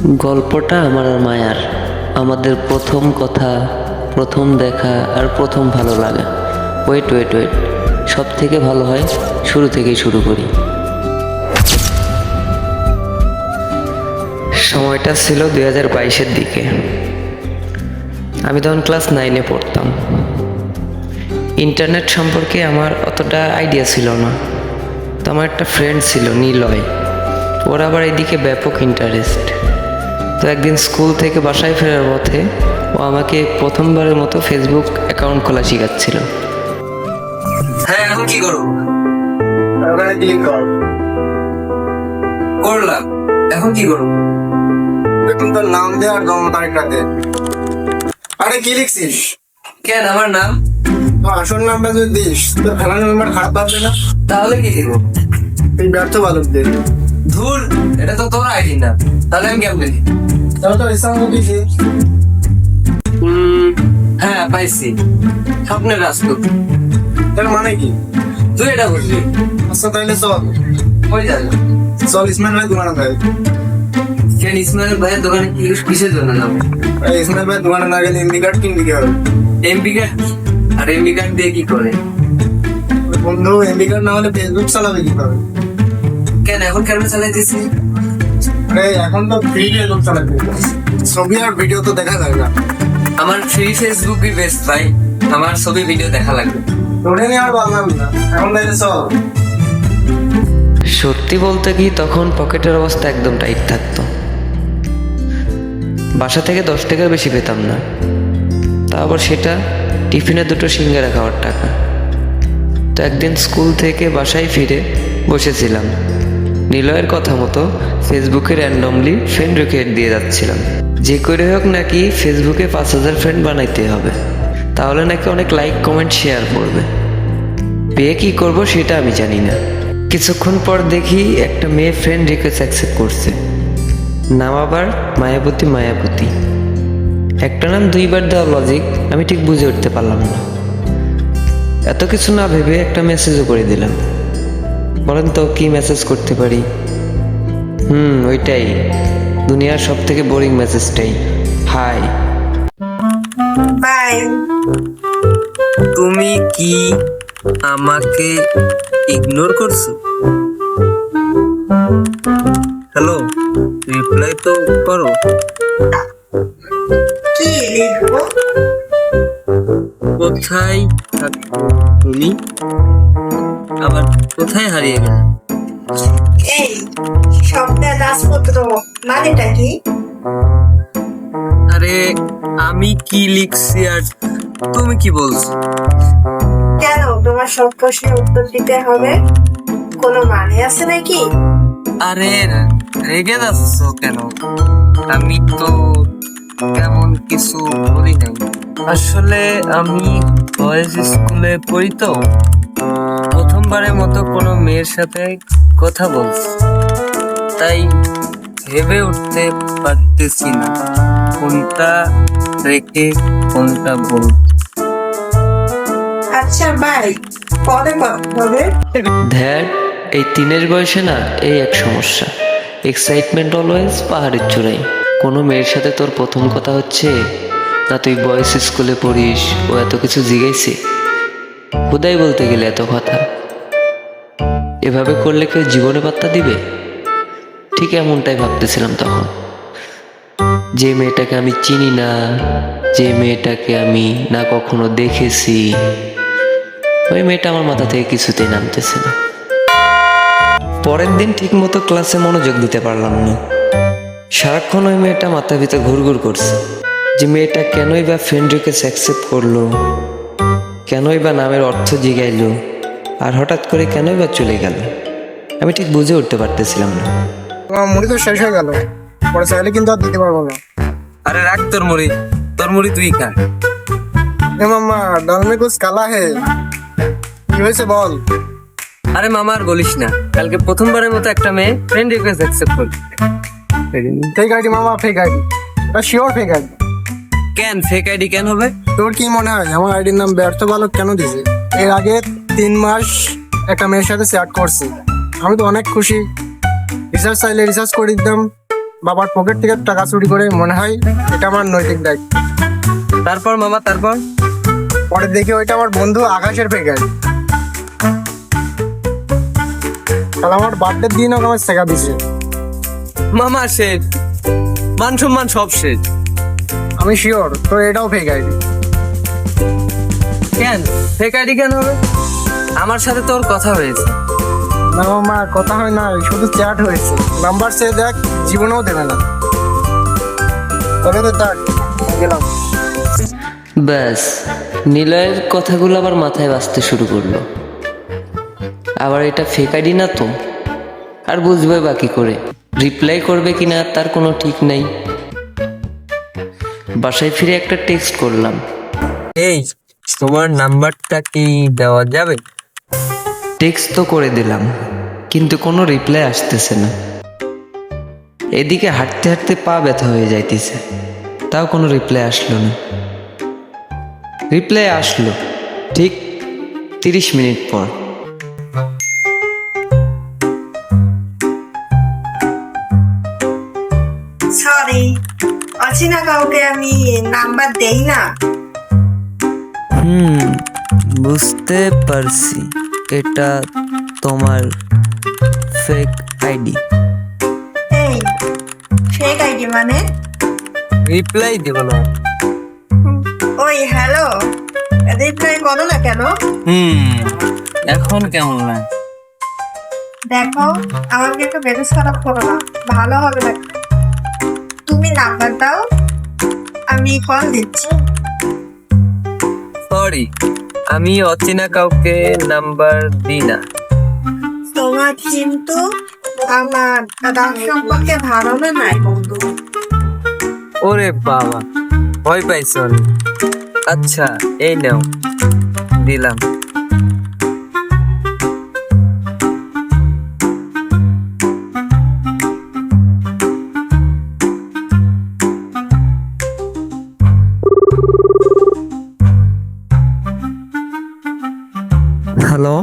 গল্পটা আমার আর মায়ার, আমাদের প্রথম কথা, প্রথম দেখা আর প্রথম ভালো লাগা। ওয়েট ওয়েট ওয়েট, সব থেকে ভালো হয় শুরু থেকেই শুরু করি। সময়টা ছিল 2022-এর দিকে। আমি তখন ক্লাস 9-এ পড়তাম। ইন্টারনেট সম্পর্কে আমার অতটা আইডিয়া ছিল না। তো আমার একটা ফ্রেন্ড ছিল নিলয়, ওর আবার এদিকে ব্যাপক ইন্টারেস্ট। তো একদিন স্কুল থেকে বাসায় ফেরার পথে ও আমাকে প্রথমবারের মতো ফেসবুক অ্যাকাউন্ট খোলা শিখাচ্ছিল। হ্যাঁ, এখন কি করবো? ওখানে ক্লিক কর। করলাম, এখন কি করবো? এখন তোর নাম দে আর জন্ম তারিখটা দে। আরে কি লিখছিস? কেন আমার নাম? তো আসল নামটা যদি দিস তোর ফ্যামিলি মেম্বার খারাপ ভাববে না? তাহলে কি দিব? তুই ব্যর্থ বালক দে। ধুর, এটা তো তোর আইডি না, তাহলে আমি কেমন দিই? তাহলে তোর ইসলাম দিয়েছি। হ্যাঁ, পাইছি। স্বপ্নের রাজপুত। এর মানে কি? তুই এটা বুঝলি? আচ্ছা তাইলে চল কই যাবি? চল ইসমাইল ভাই দোকানে যাই। কেন ইসমাইল ভাইয়ের দোকানে কিসের জন্য যাবো? ইসমাইল ভাই দোকানে না গেলে এমডি কার্ড কিনতে হবে। MP card? আর এমপি কার্ড দিয়ে কি করে? বন্ধু এমডি কার্ড না হলে ফেসবুক চালাবে কিভাবে? কেন এখন কেমন চালাইতেছি? আরে এখন তো ফ্রি ফেসবুক চালাবে, ছবি আর ভিডিও তো দেখা যায় না। আমার ফ্রি ফেসবুকই বেস্ট ভাই, আমার ছবি ভিডিও দেখা লাগবে। তোরে নিয়ে আর বললাম না, এখন তাইলে চল। সত্যি বলতে কি তখন পকেটের অবস্থা একদম টাইট থাকতো। বাসা থেকে 10 টাকার বেশি পেতাম না, তা আবার সেটা টিফিনে 2টো সিঙ্গারা খাওয়ার টাকা। তো একদিন স্কুল থেকে বাসায় ফিরে বসেছিলাম, নিলয়ের কথা মতো ফেসবুকে র্যান্ডমলি ফ্রেন্ড রিকোয়েস্ট দিয়ে যাচ্ছিলাম। যে করে হোক নাকি ফেসবুকে 5000 ফ্রেন্ড বানাইতে হবে, তাহলে নাকি অনেক লাইক কমেন্ট শেয়ার করবে। পেয়ে কি করব সেটা আমি জানি না। কিছুক্ষণ পর দেখি একটা মেয়ে ফ্রেন্ড রিকোয়েস্ট অ্যাকসেপ্ট করছে, নাম আবার মায়াবতী। মায়াবতী একটা নাম 2বার দেওয়া লজিক আমি ঠিক বুঝে উঠতে পারলাম না। এত কিছু না ভেবে একটা মেসেজও করে দিলাম। বলেন তো কি মেসেজ করতে পারি? ওইটাই, দুনিয়ার সব থেকে বোরিং মেসেজটাই, হাই। বাই। তুমি কি আমাকে ইগনোর করছো? হ্যালো, রিপ্লাই তো করো। কি লিখবো? কোথায় তুমি? আবার কোথায় হারিয়ে গেলে? এই শব্দের রাজপুত্র মানেটা কি? আরে আমি কি লিখছি আর তুমি কি বলছো? কেন তোমার সব প্রশ্নের উত্তর দিতে হবে? কোনো মানে আছে নাকি? আরে রেগে যাচ্ছ কেন? আমি তো তেমন কিছু বলি নাই। আসলে আমি বয়েজ স্কুলে পড়ি, তো প্রথমবারের মতো কোনো মেয়ের সাথে কথা বলছি, তাই ভেবে উঠতে পারতেছি না কোনটা রেখে কোনটা বল। আচ্ছা বাই, পরে কথা হবে। ধ্যার, এই টিনের বয়সে না এই এক সমস্যা, এক্সাইটমেন্ট অলওয়েজ পাহাড়ের চূড়ায়। কোনো মেয়ের সাথে তোর প্রথম কথা হচ্ছে না তুই বয়েজ স্কুলে পড়িস, ও এত কিছু জিজ্ঞাইছে? খুদাই বলতে গেলে এত কথা, এভাবে করলে কেউ জীবনে পাত্তা দিবে? ঠিক এমনটাই ভাবতেছিলাম তখন। যে মেয়েটাকে আমি চিনি না, যে মেয়েটাকে আমি না কখনো দেখেছি, ওই মেয়েটা আমার মাথা থেকে কিছুতেই নামতেছে না। পরের দিন ঠিক মতো ক্লাসে মনোযোগ দিতে পারলাম না। সারাক্ষণ ওই মেয়েটা মাথার ভিতরে ঘুরঘুর করছে, যে মেয়েটা কেনই বা ফ্রেন্ড রিকোয়েস্ট অ্যাকসেপ্ট করলো, কেনই বা নামের অর্থ জিগাইলো, আর হঠাৎ করে কেনই বা চলে গেল। আমি ঠিক বুঝে উঠতে পারতেছিলাম না। তোমার মুড়ি তো শেষ হয়ে গেল, পরে চাইলে কিন্তু আর দিতে পারবো না। আরে রাখ তোর মুড়ি তুই খা। এ মাম্মা ডাল মে কুছ কালা হে, কি হয়েছে বল? আরে মামা আর বলিস না, কালকে প্রথমবারের মতো একটা মেয়ে ফ্রেন্ড রিকোয়েস্ট অ্যাকসেপ্ট করল। ফেক আইডি মামা, fake ID, sure fake ID. কেন ফেক আইডি কেন হবে? তোর কি মনে হয় আমার আইডির নাম ব্যর্থ বালক কেন দিছে? এর আগে 3 মাস একটা মেয়ের সাথে চ্যাট করছি, আমি তো অনেক খুশি। রিসার্চ চাইলে রিসার্চ করে দিতাম, বাবার পকেট থেকে টাকা চুরি করে, মনে হয় এটা আমার নৈতিক দায়িত্ব। তারপর মামা, তারপর? পরে দেখি ওইটা আমার বন্ধু আকাশের ফেক আইডি। তাহলে আমার বার্থডে দিন ওকে আমার শেখা দিছে। মামা শেষ, মান সম্মান সব শেষ। আমি শিওর তো এটাও ফেক আইডি। কেন ফেক আইডি কেন হবে? আমার সাথে তোর কথা হয়েছে। না মামা, কথা হয় না, শুধু চ্যাট হয়েছে। নাম্বার সে দেখ, জীবনেও দেবে না। তবে তো থাক, গেলাম। ব্যাস, নিলয়ের কথাগুলো আবার মাথায় বাজতে শুরু করলো। আবার এটা ফেক আইডি না তো, আর বুঝবে বাকি করে রিপ্লাই করবে কিনা তার কোনো ঠিক নাই। বাসায় ফিরে একটা টেক্সট করলাম। এই, তোমার নাম্বারটা কি দেওয়া যাবে? টেক্সট তো করে দিলাম, কিন্তু কোনো রিপ্লাই আসতেছে না। এদিকে হাঁটতে হাঁটতে পা ব্যথা হয়ে যাইতেছে, তাও কোনো রিপ্লাই আসলো না। রিপ্লাই আসলো ঠিক 30 মিনিট পর। সরি, অচেনা কাউকে আমি নাম্বার দেই না। বুঝতে পারছি, এটা তোমার ফেক আইডি। এই ফেক আইডি মানে? রিপ্লাই দেব না। ওই হ্যালো, রিপ্লাই করো না কেন? এখন কেমন লাগে? দেখো, আমাকে একটু মেজাজ খারাপ করো না, ভালো হবে না। তুমি নাম্বার দাও, আমি কল দিচ্ছি। সরি, আমি অচেনা কাউকে নাম্বার দিই না। তোমার কিন্তু আমার রাগ সম্পর্কে ধারণা নাই বন্ধু। ওরে বাবা, ভয় পাইছো অনেক। আচ্ছা, এই নাও, দিলাম। হ্যালো,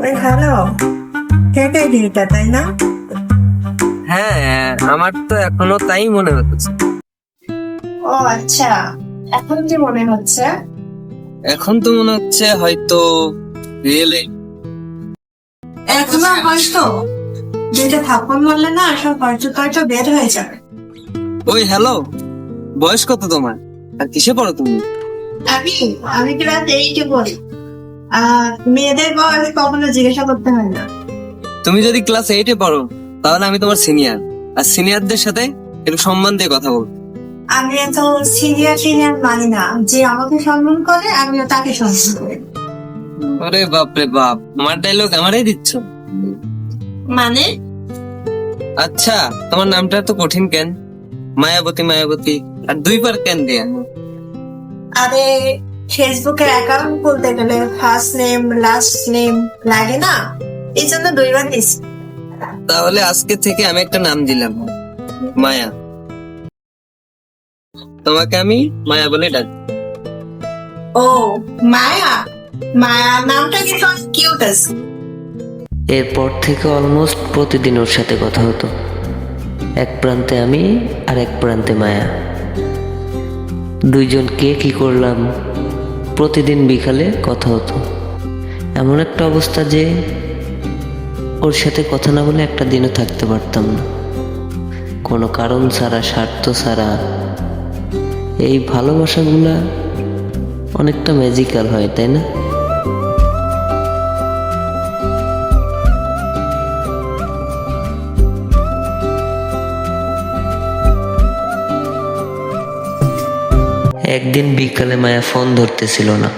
ওই হ্যালো, ফেক আইডি এটা, তাই না? হ্যাঁ, আমার তো এখনো তাই মনে হচ্ছে। ও আচ্ছা, এখন কি মনে হচ্ছে? এখন তো মনে হচ্ছে হয়তো রিয়েলে। এখনো হয়তো যেটা থাপ্পড় মারলে না সব হয়তো বের হয়ে যাবে। ওই হ্যালো, বয়স কত তোমার, আর কিসে পড়ো তুমি? আমি আমি ক্লাস 8 পড়ি। মেয়েদের বয়স কখনো জিজ্ঞাসা করতে হয় না। তুমি যদি ক্লাস 8-এ পড়ো, তাহলে আমি তোমার সিনিয়র, আর সিনিয়রদের সাথে একটু সম্মান দিয়ে কথা বল। আমি এত সিনিয়র মানি না। যে আমাকে সম্মান করে আমিও তাকে সম্মান করি। আরে বাপ রে বাপ, আমার ডায়লগ আমারই দিচ্ছ? মানে? আচ্ছা, তোমার নামটা তো কঠিন কেন? মায়াবতী মায়াবতী, আর 2 বার কেন দেয়া? আরে ফেসবুকের অ্যাকাউন্ট খুলতে গেলে ফার্স্ট নেম লাস্ট নেম লাগে না, এই জন্য 2 বার দিছি। তাহলে আজকে থেকে আমি একটা নাম দিলাম, মায়া। তোমাকে আমি মায়া বলে ডাক। ও মায়া, মায়া নামটা কিন্তু অনেক কিউট আছে। এরপর থেকে অলমোস্ট প্রতিদিন ওর সাথে কথা হতো। এক প্রান্তে আমি আর এক প্রান্তে মায়া। দুইজন কে কি করলাম প্রতিদিন বিকালে কথা হতো। এমন একটা অবস্থা যে ওর সাথে কথা না বলে একটা দিনও থাকতে পারতাম না, কোনো কারণ ছাড়া, স্বার্থ ছাড়া। এই ভালোবাসাগুলা অনেকটা ম্যাজিক্যাল হয়, তাই না? একদিন বিকালে মায়া ফোন ধরতেছিল না।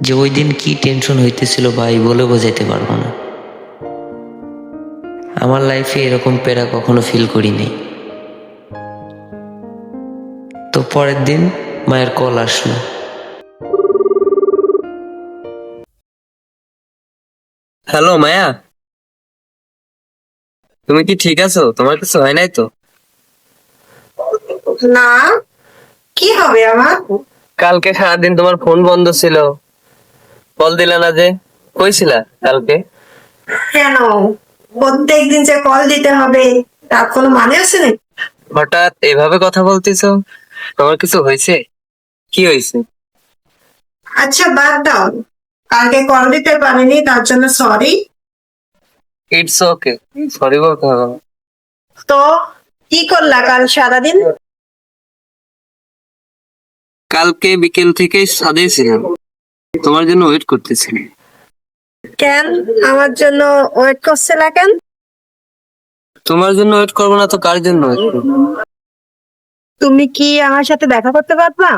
যে ওই দিন কি টেনশন হইতেছিল ভাই বলে বোঝাইতে পারবো না। আমার লাইফে এরকম পেরা কখনো ফিল করিনি। তো পরের দিন মায়ের কল আসলো। হ্যালো মায়া, তুমি কি ঠিক আছো? তোমার কিছু হয় নাই তো? না, কি হবে আমার? কালকে সারাদিন তোমার ফোন বন্ধ ছিল, কল দিলা না যে, কইছিলা কালকে? কেন প্রত্যেকদিন যে কল দিতে হবে তার কোনো মানে আছে নাকি? হঠাৎ এভাবে কথা বলতেছ, তোমার কিছু হয়েছে? কি হয়েছে? আচ্ছা বাদ দাও, কালকে কল দিতে পারিনি তার জন্য সরি। ইটস ওকে, সরি বলতে হবে না। তো কি করলা কাল সারাদিন? কালকে বিকেল থেকে ছাদে ছিলাম, তোমার জন্য ওয়েট করতেছিলাম। কেন আমার জন্য ওয়েট করছিলা কেন? তোমার জন্য ওয়েট করবো না তো কার জন্য ওয়েট করবো? তুমি কি আমার সাথে দেখা করতে পারবা?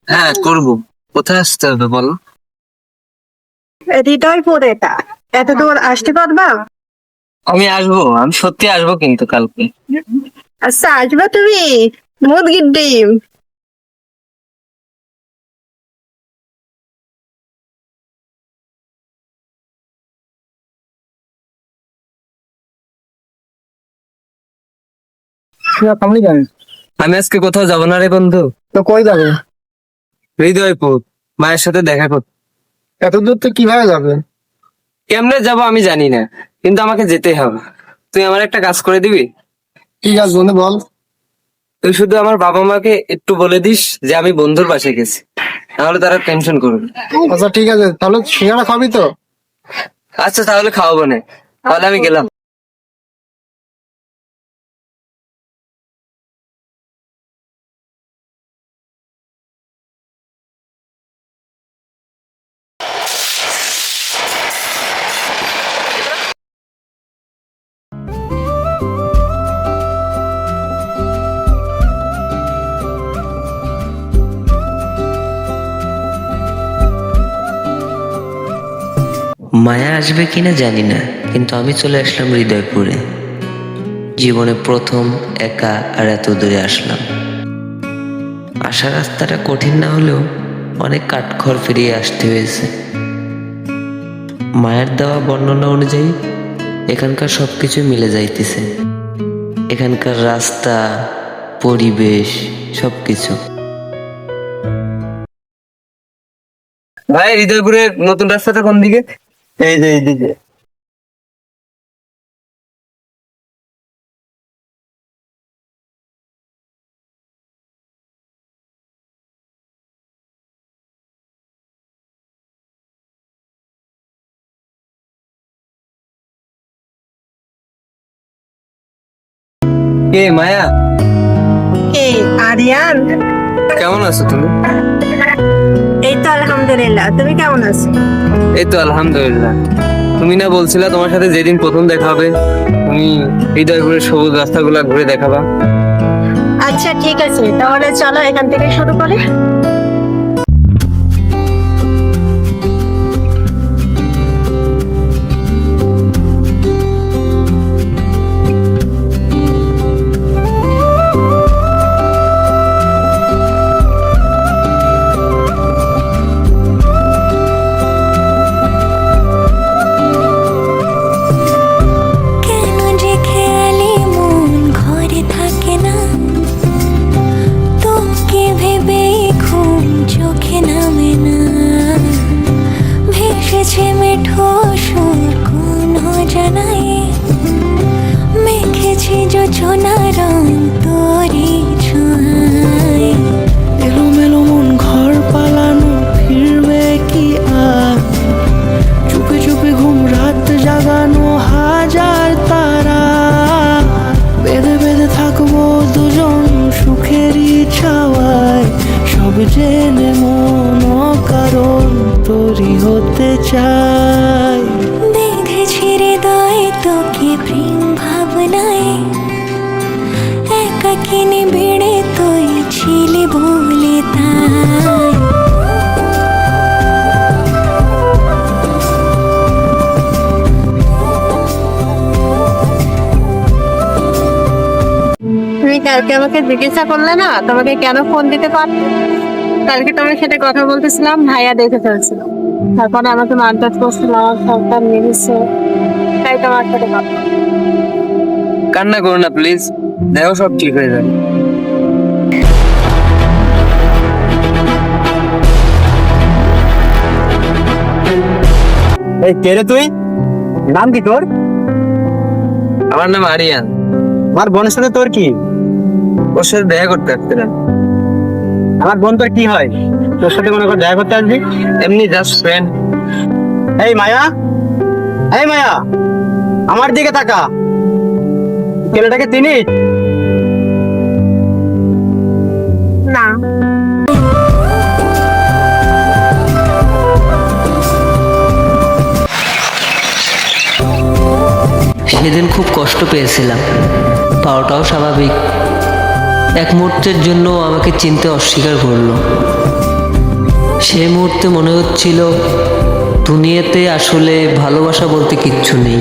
হ্যাঁ করবো। কোথায় আসতে হবে বলো? হৃদয়পুর, এটা এত দূর আসতে পারবা? আমি আসবো, আমি সত্যি আসবো কিন্তু কালকে। আচ্ছা আসবা তুমি, মুরগির ডিম। থামলি কেন? আমি আজকে কোথাও যাবো না রে বন্ধু। তো কই যাবে? হৃদয়পুর, মায়ের সাথে দেখা করতে। এত দূর তো কিভাবে যাবে? কেমনে যাবো আমি জানি না, কিন্তু আমাকে যেতেই হবে। তুই আমার একটা কাজ করে দিবি? ঠিক আছে বন্ধু বল। তুই শুধু আমার বাবা মাকে একটু বলে দিস যে আমি বন্ধুর বাসায় গেছি, তাহলে তারা টেনশন করবে। আচ্ছা ঠিক আছে, তাহলে সিঙ্গারা খাবি তো? আচ্ছা তাহলে খাওয়াবো না, তাহলে আমি গেলাম। মায়া আসবে কিনা জানি না, কিন্তু আমি চলে আসলাম হৃদয়পুরে। জীবনে প্রথম একা আর এত দূরে আসলাম। আসার রাস্তাটা কঠিন না হলেও অনেক কাঠখড় ফিরিয়ে আসতে হয়েছে। মায়ের দেওয়া বর্ণনা অনুযায়ী এখানকার সবকিছু মিলে যাইতেছে। এখানকার রাস্তা, পরিবেশ, সবকিছু। ভাই হৃদয়পুরের নতুন রাস্তাটা কোন দিকে? এই যে এইদিকে। কে মায়া? কে? আরিয়ান। কেমন আছো তুমি? এই তো আলহামদুলিল্লাহ, তুমি কেমন আছো? এই তো আলহামদুলিল্লাহ। তুমি না বলছিলা তোমার সাথে যেদিন প্রথম দেখা হবে তুমি হৃদয়পুরের সবুজ রাস্তাগুলা ঘুরে দেখাবা? আচ্ছা ঠিক আছে, তাহলে চলো এখান থেকে শুরু করি। কেন যে খেয়ালি মন ঘরে থাকে না, তোকে ভেবে ঘুম চোখে নামে না। ভেসেছে মেঠো সুর কোন জানাই, মেখেছি যোজনা রং তোরি ছোঁয়ায়। এলোমেলো মন ঘর পালানো, ফিরবে কি আর? চুপে চুপে ঘুম রাত জাগানো, হাজার তারা। বেঁধে বেঁধে থাকবো দুজন সুখেরই ছাওয়ায়, সব জেনে মন কারণ তোরই হতে চাই। বেঁধেছি হৃদয় তোকে প্রেম ভাবনায়, একাকিনী বেড়ে তুই ছিলি বলে তাই। তুমি কালকে আমাকে জিজ্ঞাসা করলে না তোমাকে কেন ফোন দিতে পারতো? কালকে তোমার সাথে কথা বলতেছিলাম, ভাইয়া দেখে ফেলছিল, তারপরে আমাকে মারধর করছিল, আমার সন্তান নিয়েছে, তাই তোমার সাথে কথা। কান্না করো না প্লিজ, দেখো সব ঠিক হয়ে যাবে। এই কে রে তুই? নাম কি তোর? আমার নাম আরিয়ান। আমার বোনের সাথে তোর কি? ওর সাথে দেখা করতে আসছিলাম। আমার বোন তোর কি হয়? তোর সাথে মনে কর দেখা করতে আসবি? এমনি জাস্ট ফ্রেন্ড। এই মায়া, এই মায়া, আমার দিকে তাকা। ছেলেটাকে চিনিস? না। সেদিন খুব কষ্ট পেয়েছিলাম, পাওয়াটাও স্বাভাবিক। এক মুহূর্তের জন্য আমাকে চিনতে অস্বীকার করলো। সেই মুহূর্তে মনে হচ্ছিল দুনিয়াতে আসলে ভালোবাসা বলতে কিচ্ছু নেই।